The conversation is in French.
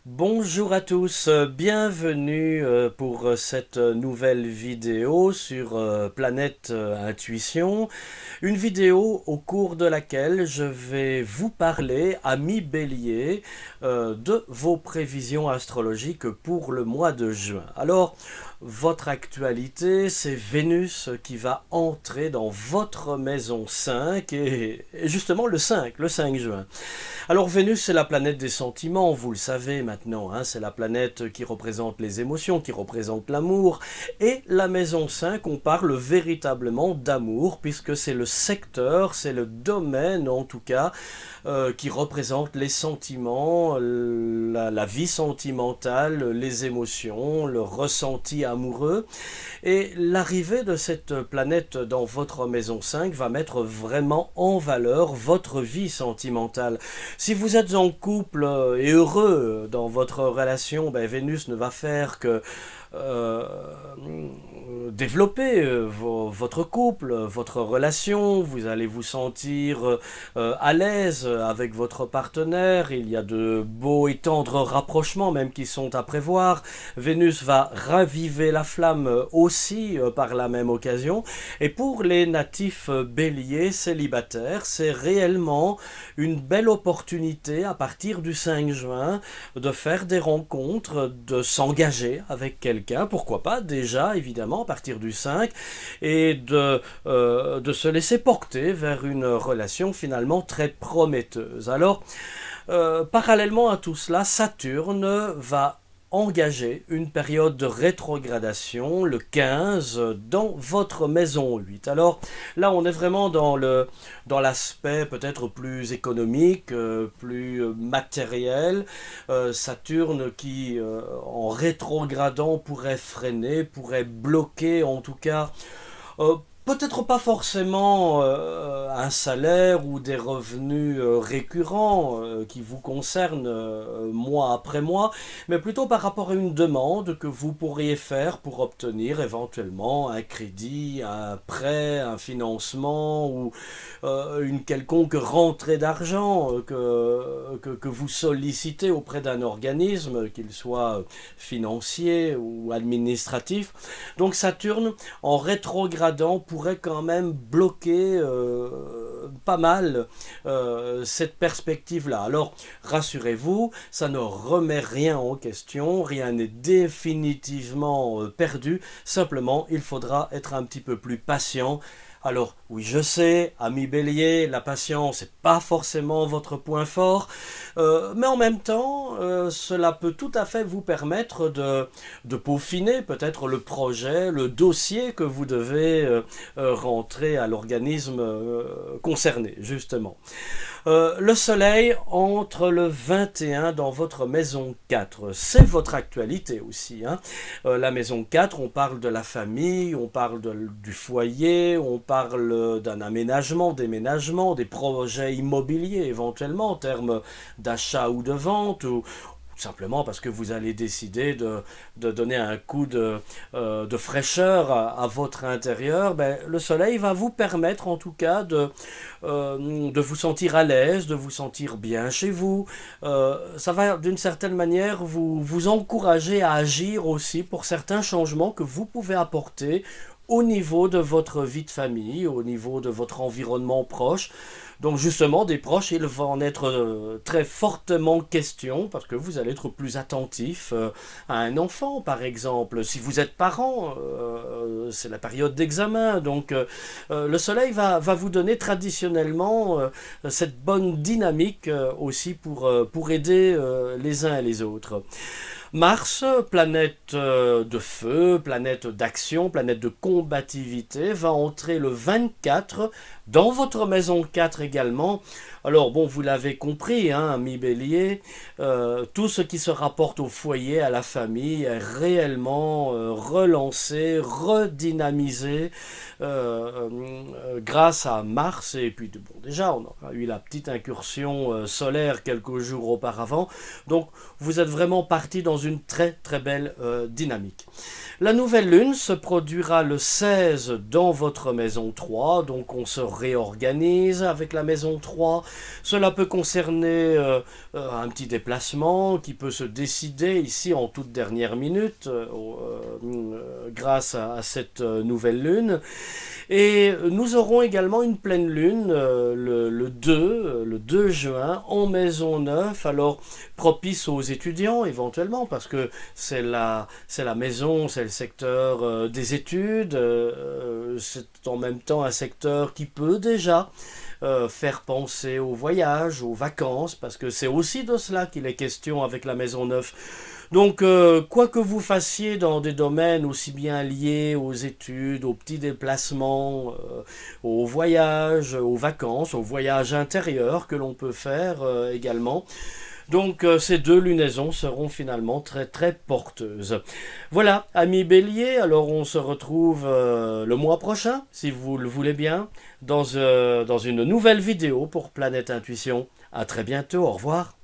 Bonjour à tous, bienvenue pour cette nouvelle vidéo sur Planète Intuition. Une vidéo au cours de laquelle je vais vous parler, amis Bélier, de vos prévisions astrologiques pour le mois de juin. Alors, votre actualité, c'est Vénus qui va entrer dans votre maison 5 et justement le 5 juin. Alors Vénus, c'est la planète des sentiments, vous le savez maintenant, hein, c'est la planète qui représente les émotions, qui représente l'amour. Et la maison 5, on parle véritablement d'amour, puisque c'est le secteur, c'est le domaine en tout cas, qui représente les sentiments, la vie sentimentale, les émotions, le ressenti amoureux. Et l'arrivée de cette planète dans votre maison 5 va mettre vraiment en valeur votre vie sentimentale. Si vous êtes en couple et heureux dans votre relation, ben Vénus ne va faire que euh, développer votre couple, votre relation, vous allez vous sentir à l'aise avec votre partenaire, il y a de beaux et tendres rapprochements même qui sont à prévoir. Vénus va raviver la flamme aussi par la même occasion. Et pour les natifs béliers célibataires, c'est réellement une belle opportunité à partir du 5 juin de faire des rencontres, de s'engager avec quelqu'un, pourquoi pas déjà évidemment à partir du 5, et de se laisser porter vers une relation finalement très prometteuse. Alors, parallèlement à tout cela, Saturne va engager une période de rétrogradation le 15 dans votre maison 8. Alors là, on est vraiment dans l'aspect peut-être plus économique, plus matériel. Saturne qui, en rétrogradant, pourrait freiner, pourrait bloquer en tout cas peut-être pas forcément un salaire ou des revenus récurrents qui vous concernent mois après mois, mais plutôt par rapport à une demande que vous pourriez faire pour obtenir éventuellement un crédit, un prêt, un financement ou une quelconque rentrée d'argent que vous sollicitez auprès d'un organisme, qu'il soit financier ou administratif. Donc Saturne, en rétrogradant, pourrait quand même bloquer pas mal cette perspective-là. Alors, rassurez-vous, ça ne remet rien en question, rien n'est définitivement perdu, simplement il faudra être un petit peu plus patient. Alors, oui, je sais, ami Bélier, la patience n'est pas forcément votre point fort, mais en même temps, cela peut tout à fait vous permettre de peaufiner peut-être le projet, le dossier que vous devez rentrer à l'organisme concerné, justement. Le soleil entre le 21 dans votre maison 4. C'est votre actualité aussi, hein. La maison 4, on parle de la famille, on parle du foyer, on parle d'un aménagement, déménagement, des projets immobiliers éventuellement en termes d'achat ou de vente, ou simplement parce que vous allez décider de donner un coup de fraîcheur à votre intérieur. Ben, le soleil va vous permettre en tout cas de vous sentir à l'aise, de vous sentir bien chez vous. Ça va d'une certaine manière vous encourager à agir aussi pour certains changements que vous pouvez apporter au niveau de votre vie de famille, au niveau de votre environnement proche. Donc justement, des proches, il va en être très fortement question, parce que vous allez être plus attentif à un enfant, par exemple. Si vous êtes parent, c'est la période d'examen, donc le soleil va vous donner traditionnellement cette bonne dynamique aussi pour aider les uns et les autres. Mars, planète de feu, planète d'action, planète de combativité, va entrer le 24 dans votre maison 4 également. Alors bon, vous l'avez compris, hein, ami Bélier, tout ce qui se rapporte au foyer, à la famille, est réellement relancé, redynamisé grâce à Mars. Et puis bon, déjà, on aura eu la petite incursion solaire quelques jours auparavant. Donc vous êtes vraiment parti dans une très très belle dynamique. La nouvelle lune se produira le 16 dans votre maison 3, donc on se réorganise avec la maison 3. Cela peut concerner un petit déplacement qui peut se décider ici en toute dernière minute grâce à cette nouvelle lune. Et nous aurons également une pleine lune le 2 juin en maison 9, alors propice aux étudiants éventuellement, parce que c'est la maison, c'est le secteur des études, c'est en même temps un secteur qui peut déjà faire penser au voyage, aux vacances, parce que c'est aussi de cela qu'il est question avec la maison 9. Donc, quoi que vous fassiez dans des domaines aussi bien liés aux études, aux petits déplacements, aux voyages, aux vacances, aux voyages intérieurs que l'on peut faire également, donc ces deux lunaisons seront finalement très très porteuses. Voilà, amis Bélier, alors on se retrouve le mois prochain, si vous le voulez bien, dans une nouvelle vidéo pour Planète Intuition. À très bientôt, au revoir.